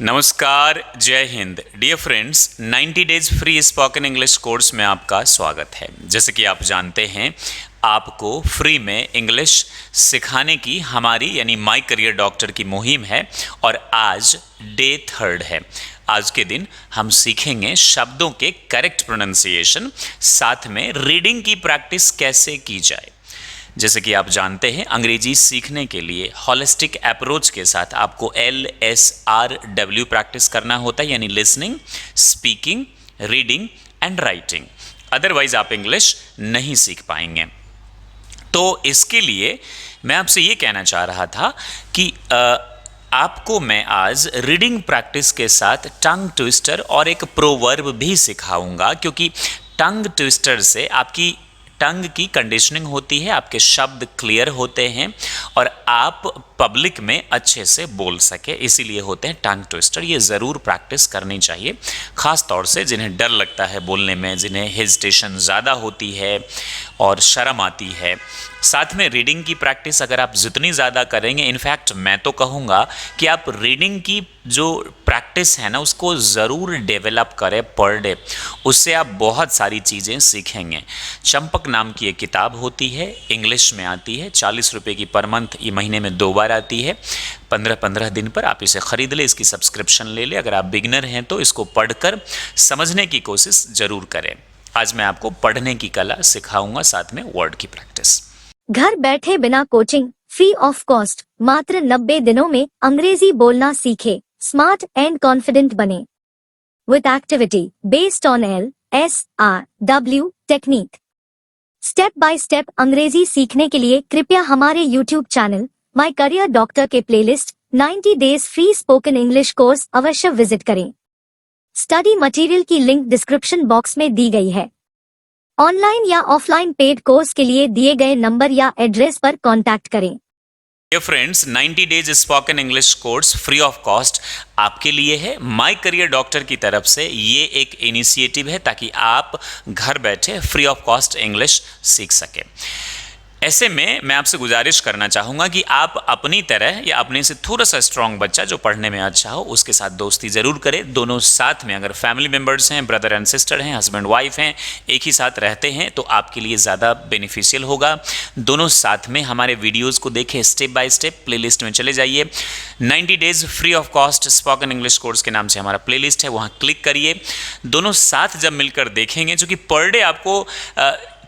नमस्कार, जय हिंद। Dear friends, 90 days free spoken English course में आपका स्वागत है। जैसे कि आप जानते हैं, आपको फ्री में इंग्लिश सिखाने की हमारी यानी माई करियर डॉक्टर की मुहिम है और आज डे 3 है। आज के दिन हम सीखेंगे शब्दों के करेक्ट प्रोनाउंसिएशन, साथ में रीडिंग की प्रैक्टिस कैसे की जाए। जैसे कि आप जानते हैं, अंग्रेजी सीखने के लिए हॉलिस्टिक अप्रोच के साथ आपको LSRW प्रैक्टिस करना होता है, यानी listening, speaking, reading and writing. Otherwise आप इंग्लिश नहीं सीख पाएंगे। तो इसके लिए मैं आपसे ये कहना चाह रहा था कि आपको मैं आज रीडिंग प्रैक्टिस के साथ टंग ट्विस्टर और एक प्रोवर्ब भी सिखाऊंगा, क्योंकि टंग ट्विस्टर से आपकी टंग की कंडीशनिंग होती है, आपके शब्द क्लियर होते हैं और आप पब्लिक में अच्छे से बोल सके, इसीलिए होते हैं टंग ट्विस्टर। ये ज़रूर प्रैक्टिस करनी चाहिए, ख़ास तौर से जिन्हें डर लगता है बोलने में, जिन्हें हेजिटेशन ज़्यादा होती है और शर्म आती है। साथ में रीडिंग की प्रैक्टिस अगर आप जितनी ज़्यादा करेंगे, इनफैक्ट मैं तो कहूँगा कि आप रीडिंग की जो प्रैक्टिस है ना, उसको ज़रूर डेवलप करें पर डे। उससे आप बहुत सारी चीज़ें सीखेंगे। चंपक नाम की एक किताब होती है, इंग्लिश में आती है, 40 रुपये की पर मंथ, ये महीने में 2 बार आती है। 15-15 दिन पर आप इसे ख़रीद लें, इसकी सब्सक्रिप्शन ले लें। अगर आप बिगिनर हैं तो इसको पढ़कर समझने की कोशिश ज़रूर करें। आज मैं आपको पढ़ने की कला सिखाऊंगा, साथ में वर्ड की प्रैक्टिस। घर बैठे बिना कोचिंग, फ्री ऑफ कॉस्ट, मात्र 90 दिनों में अंग्रेजी बोलना सीखे, स्मार्ट एंड कॉन्फिडेंट बने। With activity based on LSRW technique. Step by step Angrezi सीखने के लिए कृपया हमारे YouTube channel my career doctor के playlist 90 days free spoken English course अवश्य विजिट करें। स्टडी मटेरियल की लिंक डिस्क्रिप्शन बॉक्स में दी गई है। ऑनलाइन या ऑफलाइन पेड कोर्स के लिए दिए गए नंबर या एड्रेस पर कांटेक्ट करें। Dear friends, 90 days spoken English course free of cost आपके लिए है। माई करियर डॉक्टर की तरफ से ये एक इनिशिएटिव है ताकि आप घर बैठे फ्री ऑफ कॉस्ट इंग्लिश सीख सकें। ऐसे में मैं आपसे गुजारिश करना चाहूँगा कि आप अपनी तरह या अपने से थोड़ा सा स्ट्रॉन्ग बच्चा जो पढ़ने में अच्छा हो, उसके साथ दोस्ती ज़रूर करें। दोनों साथ में, अगर फैमिली मेम्बर्स हैं, ब्रदर एंड सिस्टर हैं, हस्बैंड वाइफ हैं, एक ही साथ रहते हैं, तो आपके लिए ज़्यादा बेनिफिशियल होगा। दोनों साथ में हमारे वीडियोज़ को देखें, स्टेप बाय स्टेप प्लेलिस्ट में चले जाइए। 90 days free of cost spoken English course के नाम से हमारा प्लेलिस्ट है, वहाँ क्लिक करिए। दोनों साथ जब मिलकर देखेंगे, चूँकि पर डे आपको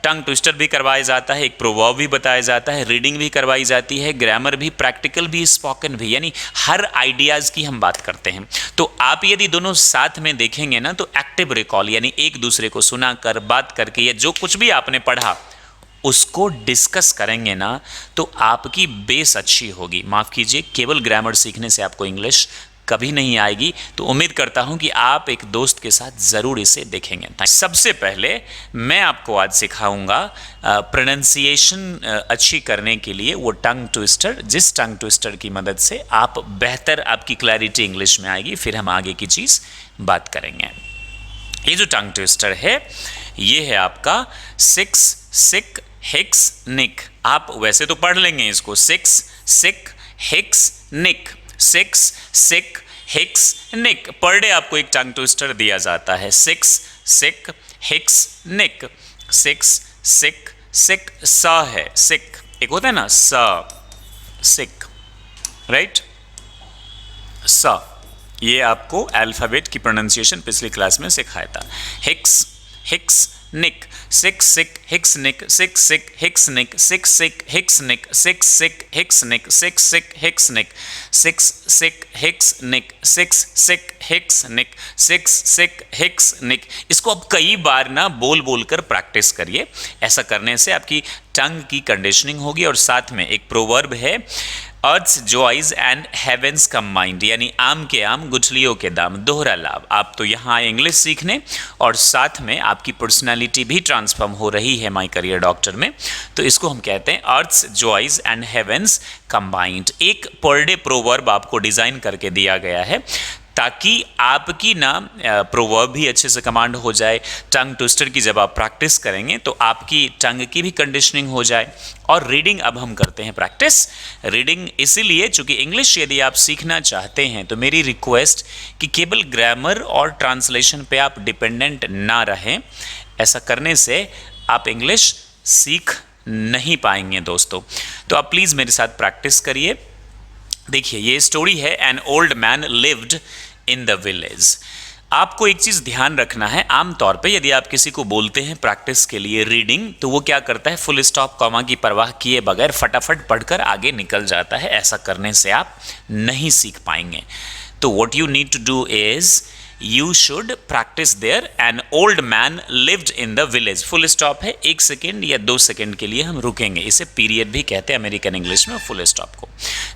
टंग ट्विस्टर भी करवाया जाता है, एक प्रोवर्ब भी बताया जाता है, रीडिंग भी करवाई जाती है, ग्रामर भी, प्रैक्टिकल भी, स्पोकन भी, यानी हर आइडियाज़ की हम बात करते हैं। तो आप यदि दोनों साथ में देखेंगे ना, तो एक्टिव रिकॉल यानी एक दूसरे को सुना कर, बात करके, या जो कुछ भी आपने पढ़ा उसको डिस्कस करेंगे ना, तो आपकी बेस अच्छी होगी। माफ़ कीजिए, केवल ग्रामर सीखने से आपको इंग्लिश कभी नहीं आएगी। तो उम्मीद करता हूं कि आप एक दोस्त के साथ ज़रूर इसे देखेंगे। सबसे पहले मैं आपको आज सिखाऊंगा प्रोनाउंसिएशन अच्छी करने के लिए वो टंग ट्विस्टर, जिस टंग ट्विस्टर की मदद से आप बेहतर, आपकी क्लैरिटी इंग्लिश में आएगी। फिर हम आगे की चीज़ बात करेंगे। ये जो टंग ट्विस्टर है, ये है आपका सिक्स सिक हिक्स निक। आप वैसे तो पढ़ लेंगे इसको, सिक्स सिक हिक्स निक, सिक्स सिक हिक्स निक। पर डे आपको एक टंग ट्विस्टर दिया जाता है, सिक्स सिक हिक्स निक। सिक्स सिक सिक, स है सिक, एक होता है ना स, सिक, राइट। स, ये आपको अल्फाबेट की प्रोनाउंसिएशन पिछली क्लास में सिखाया था। हिक्स हिक्स निक, सिक्स सिक हिक्स निक, सिक्स सिक हिक्स निक, सिक्स सिक हिक्स निक, सिक्स सिक हिक्स निक, सिक्स सिक हिक्स निक, सिक्स सिक हिक्स निक, सिक्स सिक हिक्स निक, सिक्स सिक हिक्स निक। इसको अब कई बार ना बोल बोल कर प्रैक्टिस करिए। ऐसा करने से आपकी टंग की कंडीशनिंग होगी। और साथ में एक प्रोवर्ब है, अर्थ जॉयज एंड हेवेंस कंबाइंड, यानी आम के आम गुठलियों के दाम, दोहरा लाभ। आप तो यहाँ आए इंग्लिश सीखने और साथ में आपकी पर्सनालिटी भी ट्रांसफॉर्म हो रही है माई करियर डॉक्टर में। तो इसको हम कहते हैं अर्थ जॉयज एंड हेवेंस कंबाइंड। एक पर डे प्रोवर्ब आपको डिज़ाइन करके दिया गया है। ताकि आपकी ना प्रोवर्ब भी अच्छे से कमांड हो जाए। टंग ट्विस्टर की जब आप प्रैक्टिस करेंगे तो आपकी टंग की भी कंडीशनिंग हो जाए। और रीडिंग अब हम करते हैं प्रैक्टिस। रीडिंग इसीलिए चूंकि इंग्लिश यदि आप सीखना चाहते हैं तो मेरी रिक्वेस्ट कि केवल ग्रामर और ट्रांसलेशन पे आप डिपेंडेंट ना रहें। ऐसा करने से आप इंग्लिश सीख नहीं पाएंगे दोस्तों। तो आप प्लीज़ मेरे साथ प्रैक्टिस करिए। देखिए ये स्टोरी है, N old man lived in the village. आपको एक चीज़ ध्यान रखना है, आमतौर पे यदि आप किसी को बोलते हैं प्रैक्टिस के लिए रीडिंग, तो वो क्या करता है, फुल स्टॉप कॉमा की परवाह किए बगैर फटाफट पढ़कर आगे निकल जाता है। ऐसा करने से आप नहीं सीख पाएंगे। तो what you need to do is you should practise there. An old man lived in the village, full stop है, 1 सेकेंड या 2 सेकेंड के लिए हम रुकेंगे। इसे पीरियड भी कहते हैं अमेरिकन इंग्लिश में फुल स्टॉप को।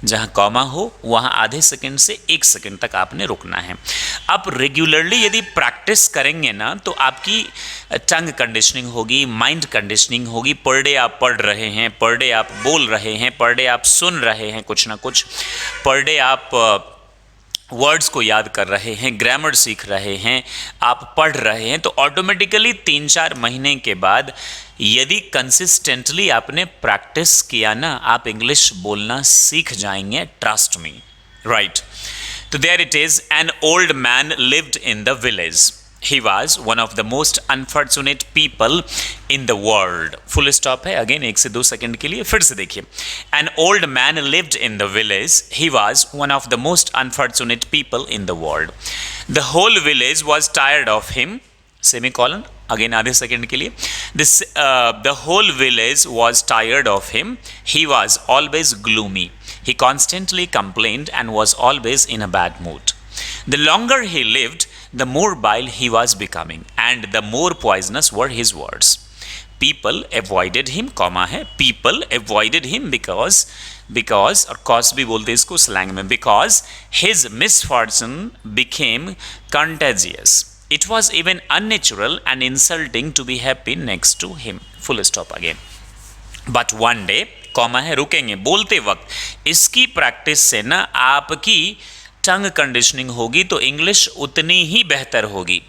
जहां कॉमा हो वहां आधे सेकेंड से 1 सेकेंड तक आपने रुकना है। आप रेगुलरली यदि प्रैक्टिस करेंगे ना तो आपकी टंग कंडीशनिंग होगी, माइंड कंडीशनिंग होगी। पर डे आप पढ़ रहे हैं, पर डे आप बोल रहे हैं, पर डे आप सुन रहे हैं कुछ ना कुछ, पर डे आप वर्ड्स को याद कर रहे हैं, ग्रामर सीख रहे हैं, आप पढ़ रहे हैं, तो ऑटोमेटिकली 3-4 महीने के बाद यदि कंसिस्टेंटली आपने प्रैक्टिस किया ना, आप इंग्लिश बोलना सीख जाएंगे। Trust me, right. तो there it is, an old man lived in the village. He was one of the most unfortunate people in the world. Full stop है, अगेन 1 से 2 सेकंड के लिए फिर से देखिए। An old man lived in the village. He was one of the most unfortunate people in the world. The whole village was tired of him. Semicolon, again आधे second के लिए। The whole village was tired of him. He was always gloomy. He constantly complained and was always in a bad mood. The longer he lived, the more vile he was becoming, and the more poisonous were his words. People avoided him, comma है, people avoided him because और cause भी बोलते हैं इसको slang में, because his misfortune became contagious. It was even unnatural and insulting to be happy next to him. Full stop again. But one day, comma है, रुकेंगे बोलते वक्त। इसकी प्रैक्टिस से ना आपकी टंग कंडीशनिंग होगी तो इंग्लिश उतनी ही बेहतर होगी।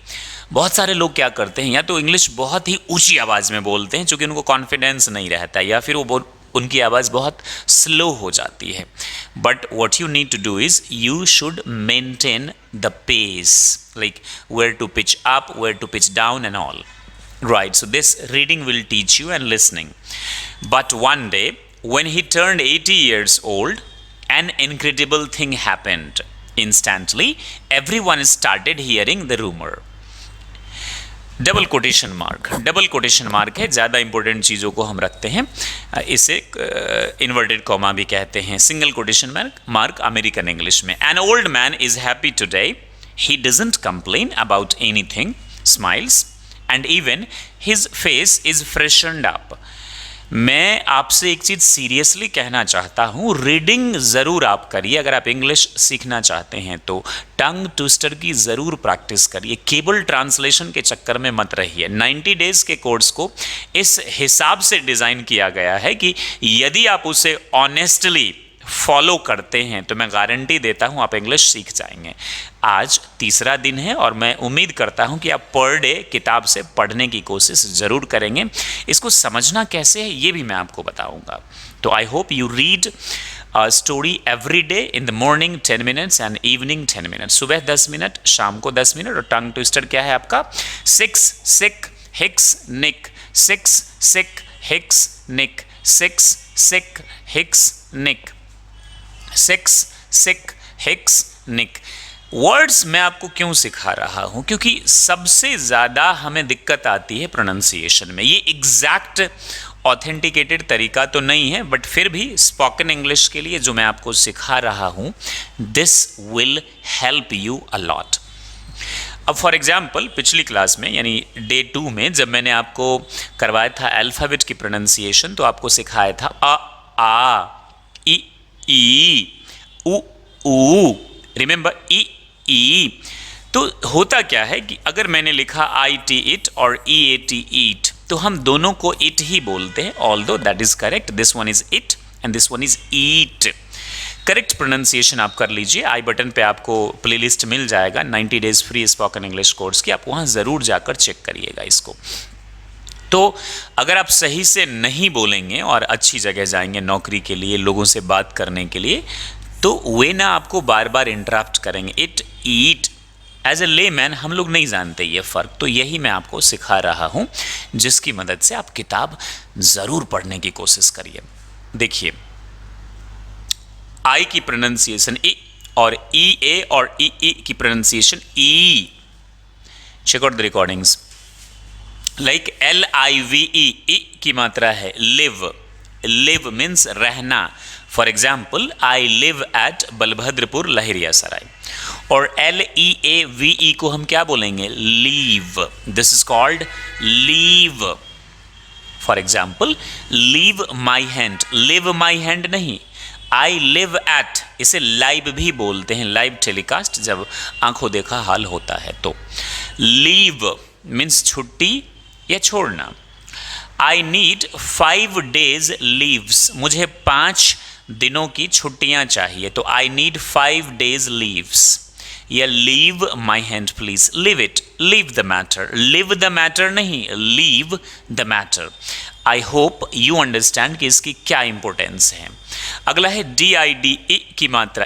बहुत सारे लोग क्या करते हैं, या तो इंग्लिश बहुत ही ऊंची आवाज़ में बोलते हैं क्योंकि उनको कॉन्फिडेंस नहीं रहता, या फिर उनकी आवाज़ बहुत स्लो हो जाती है। But what you need to do is you should maintain the pace, like where to pitch up, where to pitch down and all, right. So this reading will teach you and listening. But one day when he turned 80 years old, an incredible thing happened. Instantly, everyone started hearing the rumor. Double quotation mark है, ज़्यादा important चीज़ों को हम रखते हैं, इसे inverted comma भी कहते हैं। Single quotation mark American English में। An old man is happy today, he doesn't complain about anything, smiles and even his face is freshened up. मैं आपसे एक चीज़ सीरियसली कहना चाहता हूँ, रीडिंग ज़रूर आप करिए। अगर आप इंग्लिश सीखना चाहते हैं तो टंग ट्विस्टर की ज़रूर प्रैक्टिस करिए, केवल ट्रांसलेशन के चक्कर में मत रहिए। 90 डेज़ के कोर्स को इस हिसाब से डिज़ाइन किया गया है कि यदि आप उसे ऑनेस्टली फॉलो करते हैं तो मैं गारंटी देता हूं आप इंग्लिश सीख जाएंगे। आज तीसरा दिन है और मैं उम्मीद करता हूं कि आप पर डे किताब से पढ़ने की कोशिश ज़रूर करेंगे। इसको समझना कैसे है ये भी मैं आपको बताऊंगा। तो आई hope you read story every day, in the morning 10 minutes and evening 10 minutes. सुबह 10 मिनट, शाम को 10 मिनट। और टंग ट्विस्टर क्या है आपका? 6 सिक हिक्स निक, 6 सिक हिक्स निक, 6 सिक हिक्स निक, 6 सिक हिक्स निक। वर्ड्स मैं आपको क्यों सिखा रहा हूं? क्योंकि सबसे ज़्यादा हमें दिक्कत आती है प्रोनाउंसिएशन में। ये एग्जैक्ट ऑथेंटिकेटेड तरीका तो नहीं है, बट फिर भी स्पोकन इंग्लिश के लिए जो मैं आपको सिखा रहा हूं, this will help you a lot. अब फॉर एग्जाम्पल पिछली क्लास में यानी डे 2 में जब मैंने आपको करवाया था अल्फ़ाबेट की प्रोनाउंसिएशन, तो आपको सिखाया था अ, आ, ई, उ, ऊ, रिमेंबर ई। तो होता क्या है कि अगर मैंने लिखा आई टी इट और ई ए टी ईट, तो हम दोनों को इट ही बोलते हैं, although that is correct. This one is it and this one is eat. Correct pronunciation आप कर लीजिए। आई बटन पे आपको प्लेलिस्ट मिल जाएगा 90 days free spoken English course की, आप वहाँ ज़रूर जाकर चेक करिएगा इसको। तो अगर आप सही से नहीं बोलेंगे और अच्छी जगह जाएंगे नौकरी के लिए, लोगों से बात करने के लिए, तो वे ना आपको बार बार इंटरप्ट करेंगे। It, eat, as a layman हम लोग नहीं जानते ये फ़र्क, तो यही मैं आपको सिखा रहा हूँ, जिसकी मदद से आप किताब ज़रूर पढ़ने की कोशिश करिए। देखिए, आई की प्रोनाउंसिएशन ई, और ई ए और ई ई की प्रोनाउंसिएशन ई। Check out the recordings. Like LIVE, ई की मात्रा है लिव। लिव मीन्स रहना। For example, I live at Balbhadrapur Laheriasarai. और LEAVE को हम क्या बोलेंगे? Leave. This is called leave. For example, leave my hand. Live my hand नहीं, आई लिव एट, इसे लाइव भी बोलते हैं, लाइव टेलीकास्ट जब आंखों देखा हाल होता है तो। लीव मीन्स छुट्टी या छोड़ना। आई नीड 5 days लीव्स, मुझे 5 दिनों की छुट्टियां चाहिए, तो आई नीड 5 days लीव्स। या leave my hand please, leave it, leave the matter. Live the matter नहीं, leave the matter. I hope you understand कि इसकी क्या इंपॉर्टेंस है। अगला है DIDE की मात्रा,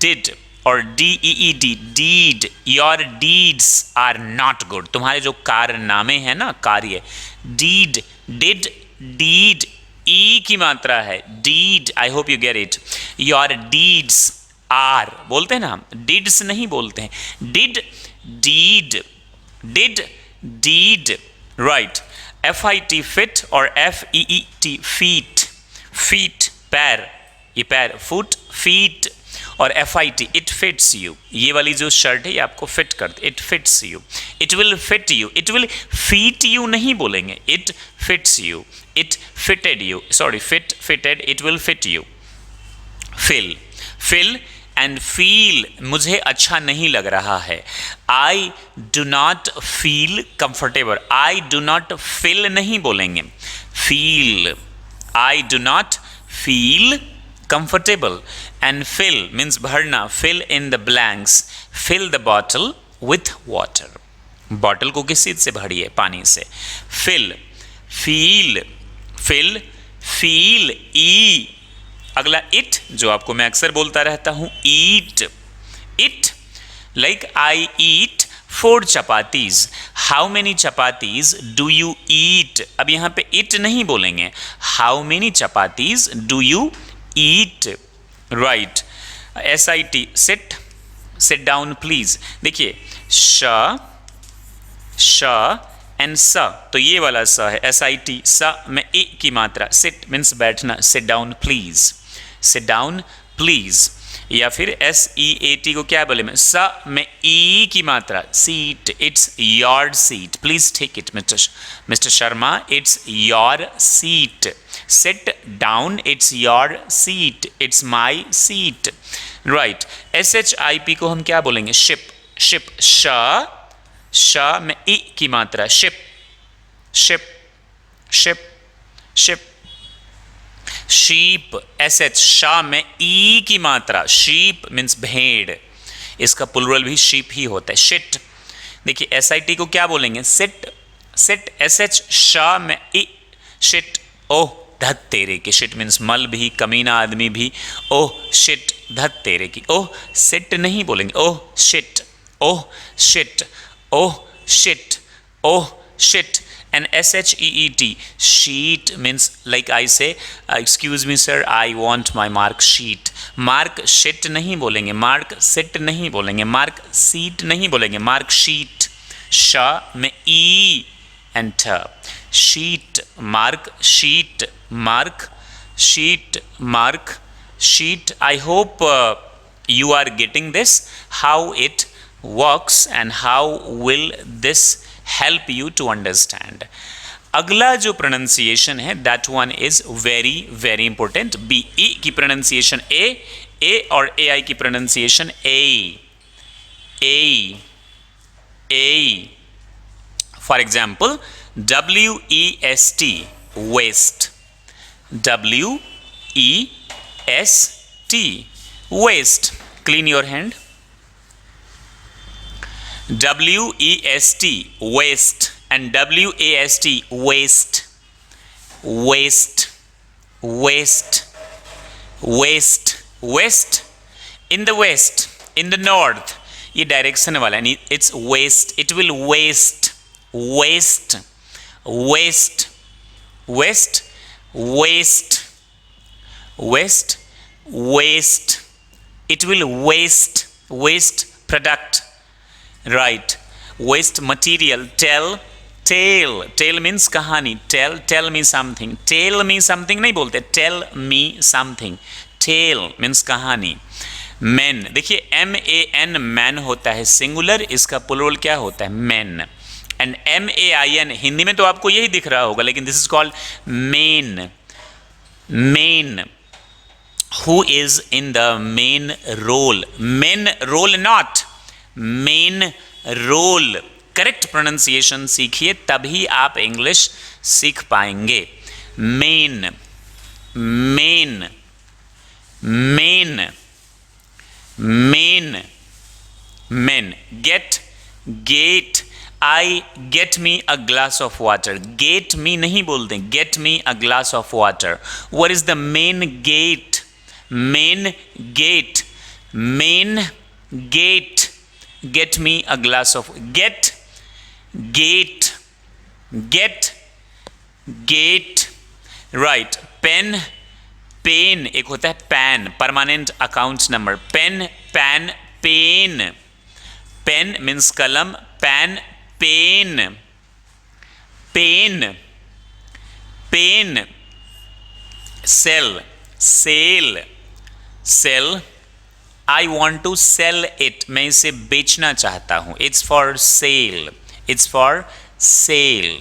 डिड और DEED, deed. Your deeds are not good, तुम्हारे जो कारनामे हैं ना, कार्य, डीड, डिड, डीड। ई की मात्रा है deed, I hope you get it. Your deeds are बोलते हैं ना हम, डिड्स नहीं बोलते हैं, did, deed, did, deed, right. FIT fit और FEET फीट। फीट पैर, ये पैर, फुट, फीट। और FIT इट फिट्स यू, ये वाली जो शर्ट है ये आपको फिट करती, it fits you. It will fit you, it will feet you नहीं बोलेंगे, it fits you, it fitted you, sorry, fit, fitted, it will fit you. Fill, fill and feel, मुझे अच्छा नहीं लग रहा है। I do not feel comfortable, I do not feel नहीं बोलेंगे, feel. I do not feel comfortable. And fill means भरना, fill in the blanks. Fill the bottle with water, bottle को किस चीज से भरिए? पानी से। फिल, फील, फिल, फील, ई। अगला इट, जो आपको मैं अक्सर बोलता रहता हूं, ईट। It, like I eat 4 chapatis. How many chapatis do you eat? अब यहां पे इट नहीं बोलेंगे, how many chapatis do you eat, right. SIT sit, sit down please. देखिए, श, श एंड स, तो ये वाला स है SIT, स में ई की मात्रा। सिट मीन्स बैठना, seat down please, seat down please. या फिर SEAT को क्या बोले? स में ई की मात्रा, seat, it's your seat, please take it mister Sharma, it's your seat. Sit down, it's your seat, it's my seat, right. SHIP को हम क्या बोलेंगे? शिप, शिप, श में ई की मात्रा, ship, ship, ship, ship. Sheep, SH, Shah में ई की मात्रा, शीप मीन्स भेड़, इसका प्लुरल भी शीप ही होता है, शिट। देखिए, SIT को क्या बोलेंगे? सिट, सिट, SH, शाह में ई, शिट। ओह धत तेरे की, शिट मीन्स मल भी, कमीना आदमी भी, ओह शिट, धत तेरे की। ओह सिट नहीं बोलेंगे, oh shit, oh shit, oh shit, oh shit. And SHEET, sheet means like I say, excuse me sir, I want my mark sheet. Mark sheet नहीं बोलेंगे, mark sit नहीं बोलेंगे, mark seat नहीं बोलेंगे, mark sheet। श में E and T, sheet, mark, sheet, mark, sheet, mark, sheet। I hope you are getting this, how it works and how will this help you to understand। अगला जो pronunciation है that one is very very important. BE की pronunciation A और AI की pronunciation A, for example, WEST, west, WEST, T. Waste. Clean your hand. W-E-S-T. Waste. And W-A-S-T. Waste. Waste. Waste. Waste. West. In the west. In the north. ये direction वाला है. It's waste. It will waste. Waste. Waste. West. Waste. Waste. Waste. It will waste. Waste product. Right. Waste material. Tell. Tale. Tale means कहानी. Tell me something. Tell me something नहीं बोलते. Tell me something. Tale means कहानी. Men. देखिए M-A-N man होता है singular. इसका plural क्या होता है? Men. एंड M-A-I-N हिंदी में तो आपको यही दिख रहा होगा, लेकिन this is called main. Main. Who is in the main role? Main role not, main role. Correct pronunciation सीखिए, तभी आप इंग्लिश सीख पाएंगे. Main. Main. Main. Main. Main. Gate. Gate. I get me a glass of water. Get me नहीं बोलते, get me a glass of water. What is the main gate? Main gate. Main gate. Get me a glass of get. Gate. Get. Gate. Right. Pen. Pain. एक होता है pan. Permanent account number. Pen. Pan. Pain. Pen means कलम. Pan. Pain. Pain. Pain. Sell. Sale. Sell. I want to sell it. मैं इसे बेचना चाहता हूँ. It's for sale. It's for sale.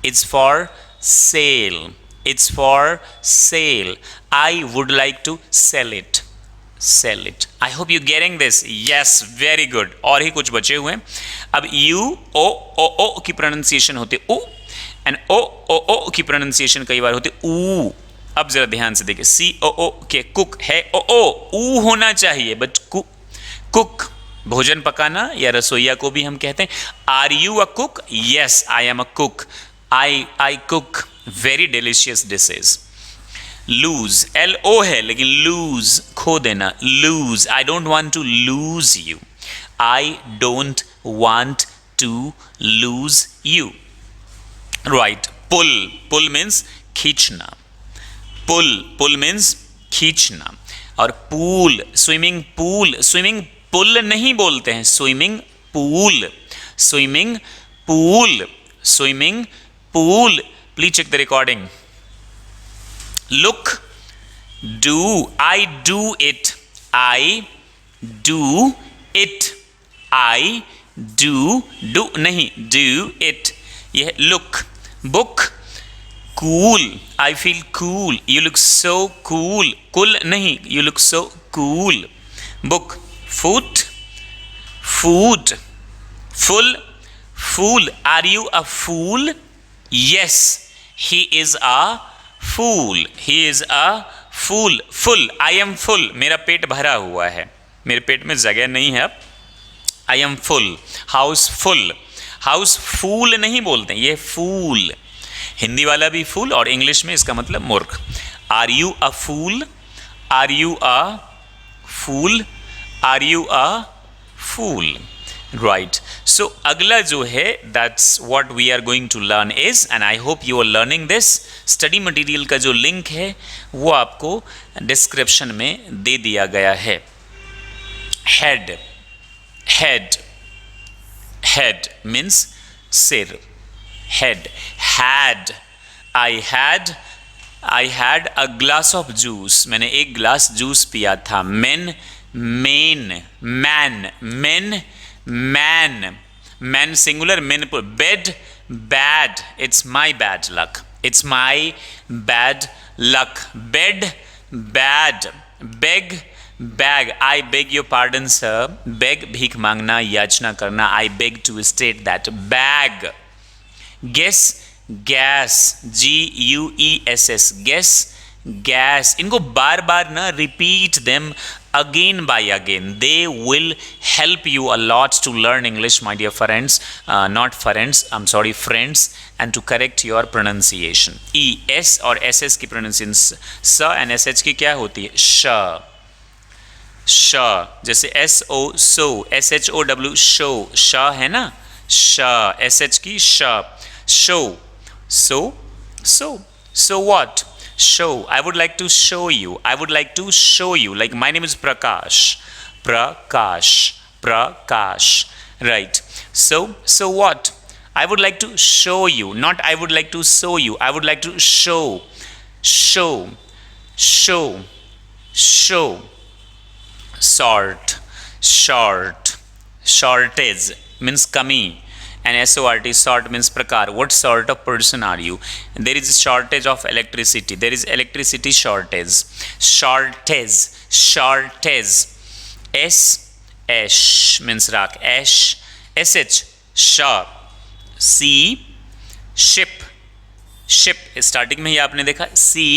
It's for sale. It's for sale. I would like to sell it. Sell it. I hope you're getting this. Yes, very good. और ही कुछ बचे हुए हैं. अब U O O O की pronunciation होती है U, and O O O की प्रोनाउंसिएशन कई बार होती है U. अब जरा ध्यान से देखिए. C O O के कुक है O O U होना चाहिए, बट कुक भोजन पकाना या रसोईया को भी हम कहते हैं. Are you a cook? Yes, I am a cook. I cook very delicious dishes. Lose. L-O है लेकिन लूज खो देना. Lose. I don't want to lose you. I don't want to lose you. Right. Pull. Pull means खींचना. Pull means खींचना. और pool. Swimming pool. Swimming pull नहीं बोलते हैं, swimming pool. Swimming pool. Swimming pool. Please check the recording. Look. Do. I do it. I do it. I do नहीं, do it. यह look. Book. Cool. I feel cool. You look so cool. Cool नहीं, you look so cool. Book. Foot. Food. Full. Fool. Are you a fool? Yes, he is a fool. He is a fool. Full. I am full. मेरा पेट भरा हुआ है, मेरे पेट में जगह नहीं है अब. I am full. House full. House fool नहीं बोलते, ये fool. हिंदी वाला भी fool और इंग्लिश में इसका मतलब मूर्ख. Are you a fool? Are you a fool? Are you a fool? Right. So अगला जो है, that's what we are going to learn is, and I hope you are learning this. Study material का जो link है वो आपको description में दे दिया गया है. हेड. हेड. हेड मीन्स सिर. Head. Had. I had a glass of juice. मैंने एक ग्लास जूस पिया था. Men. Main. Man. Men. Man. Man singular, men plural. Bed. Bad. It's my bad luck. It's my bad luck. Bed. Bad. Beg. Bag. I beg your pardon, sir. Beg भीख मांगना, याचना करना. I beg to state that. Bag. Guess. Gas. G-U-E-S-S. Guess. Gas, इनको बार बार ना repeat them again by again, they will help you a lot to learn English my dear friends, not friends, I am sorry friends, and to correct your pronunciation. ई, S और S S की pronunciation स and S H की क्या होती है? श, श, जैसे S O so, S H O W show, श है ना, श, एस एच की श, show, so, so, so what? Show. I would like to show you. I would like to show you. Like my name is Prakash. Prakash. Prakash. Right. So what? I would like to show you. Not I would like to show you. I would like to show. Show. Show. Show. Sort. Short. Shortage means kami. And SORT, sort means prakar. What sort of person are you? There is a shortage of electricity. There is electricity shortage. Shortage. Shortage. S, ash means rock. Ash. SH, sharp. C, ship. Ship. Starting में ही आपने देखा. C,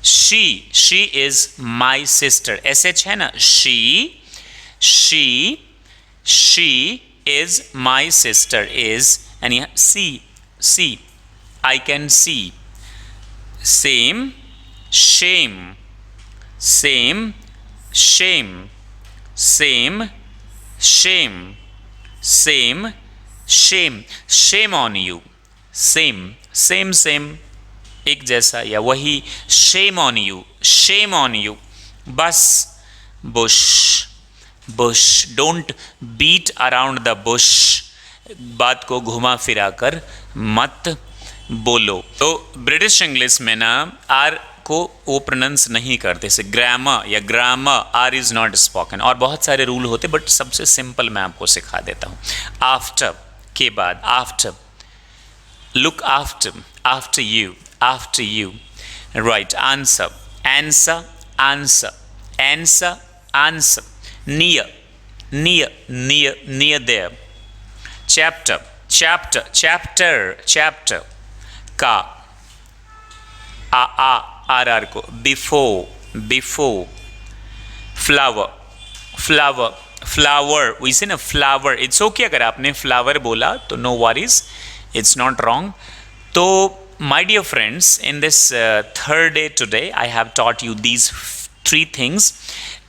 she. She is my sister. SH है ना. She. She is my sister is, and yeah, see, I can see. Same, shame, same, shame, same, shame, same, shame, shame on you, same, same, एक जैसा या वही, shame on you, बस, bush, bush, don't beat around the bush, बात को घुमा फिरा कर मत बोलो। तो ब्रिटिश इंग्लिश में ना आर को वो प्रोनाउंस नहीं करते, से ग्रामर या grammar, R is not spoken, और बहुत सारे रूल होते, बट सबसे सिंपल मैं आपको सिखा देता हूँ। आफ्टर के बाद, after, look after, after you, right, answer, answer, answer, answer, answer, near, near, near, near there, chapter, chapter, chapter, chapter, ka, r को, before, before, flower, flower, flower, we say ना flower, it's okay अगर आपने flower बोला तो no worries, it's not wrong। तो my dear friends, in this third day today, I have taught you these 3 things,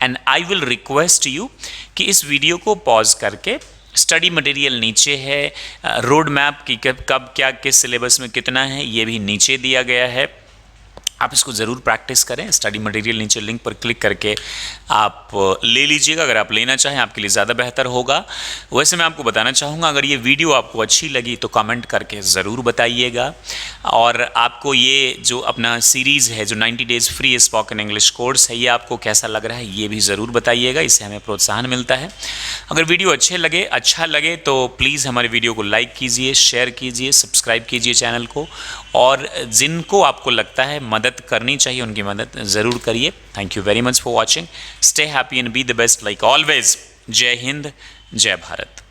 and I will request you कि इस video को pause करके, स्टडी मटेरियल नीचे है, रोड मैप की कब क्या किस सिलेबस में कितना है ये भी नीचे दिया गया है, आप इसको ज़रूर प्रैक्टिस करें। स्टडी मटेरियल नीचे लिंक पर क्लिक करके आप ले लीजिएगा, अगर आप लेना चाहें आपके लिए ज़्यादा बेहतर होगा। वैसे मैं आपको बताना चाहूँगा, अगर ये वीडियो आपको अच्छी लगी तो कमेंट करके ज़रूर बताइएगा, और आपको ये जो अपना सीरीज़ है, जो 90 days free spoken English course है, ये आपको कैसा लग रहा है ये भी ज़रूर बताइएगा, इससे हमें प्रोत्साहन मिलता है। अगर वीडियो अच्छा लगे तो प्लीज़ हमारे वीडियो को लाइक कीजिए, शेयर कीजिए, सब्सक्राइब कीजिए चैनल को, और जिनको आपको लगता है मदद करनी चाहिए उनकी मदद ज़रूर करिए। Thank you very much for watching. Stay happy and be the best like always. जय हिंद, जय भारत।